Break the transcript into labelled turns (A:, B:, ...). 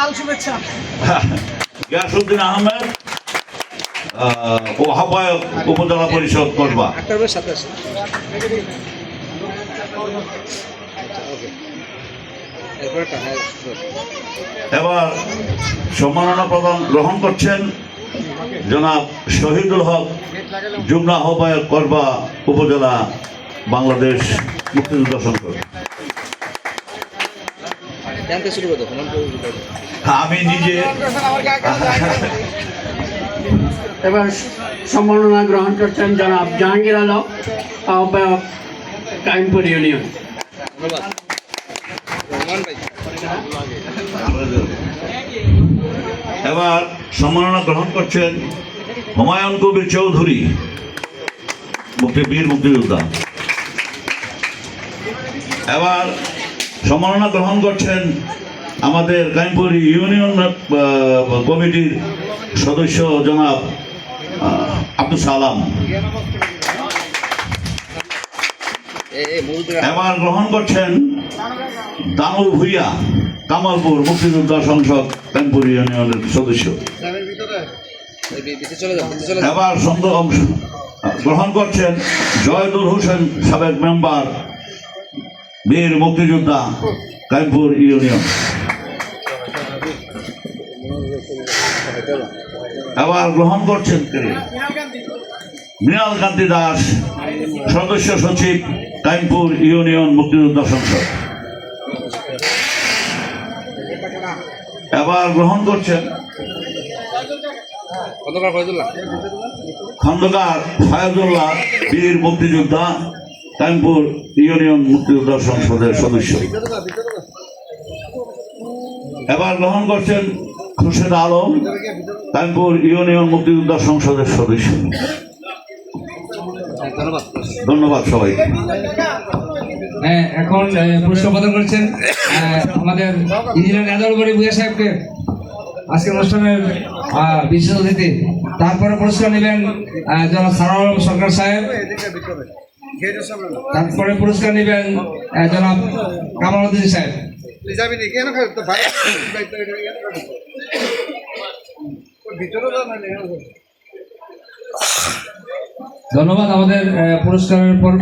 A: লাল শুভেচ্ছা।
B: গিয়াসউদ্দিন আহমেদ আহ্বায়ক উপজেলা পরিষদ করবা। এবার সম্মাননা প্রদান গ্রহণ করছেন জনাব শহীদুল হক, যুগ্ম আহ্বায়ক করবা উপজেলা, বাংলাদেশ মুক্তিযোদ্ধা সংসদ। আমি নিজে
C: এবার সম্মাননা গ্রহণ করছেন জনাব জাহাঙ্গীর আলম, আহ্বায়ক কাইমপুর ইউনিয়ন।
B: এবার সম্মাননা গ্রহণ করছেন হুমায়ুন কবির চৌধুরী, বীর মুক্তিযোদ্ধা। এবার সম্মাননা গ্রহণ করছেন আমাদের কাইমপুর ইউনিয়ন কমিটির সদস্য জনাব আব্দুল সালাম। এবার গ্রহণ করছেন দানু ভুইয়া, কামালপুর মুক্তিযোদ্ধা সংসদ কাইমপুর ইউনিয়নের সদস্য। এবার গ্রহণ করছেন জয়দুল হোসেন, সাবেক মেম্বার, বীর মুক্তিযোদ্ধা কাইমপুর ইউনিয়ন। এবার গ্রহণ করছেন মৃণাল কান্তি দাস, সদস্য সচিব কাইমপুর ইউনিয়ন মুক্তিযোদ্ধা সংসদ। এবার গ্রহণ করছেন খন্দকার ফায়জুল্লাহ, বীর মুক্তিযোদ্ধা কাইমপুর ইউনিয়ন মুক্তিযোদ্ধা সংসদের সদস্য। এবার গ্রহণ করছেন খুরশেদ আলম, কাইমপুর ইউনিয়ন মুক্তিযোদ্ধা সংসদের সদস্য। ধন্যবাদ সবাই।
D: হ্যাঁ, এখন পুরস্কার প্রদান করছেন আমাদের ইঞ্জিনিয়ার নাজারুল ভূঁইয়া সাহেবকে, আজকের অনুষ্ঠানের বিশেষ অতিথি। তারপরে পুরস্কার নেবেন জনাব সারোয়ার আলম সরকার সাহেব। তারপরে পুরস্কার নেবেন জনাব কামালউদ্দিন সাহেব। ধন্যবাদ। আমাদের পুরস্কারের পর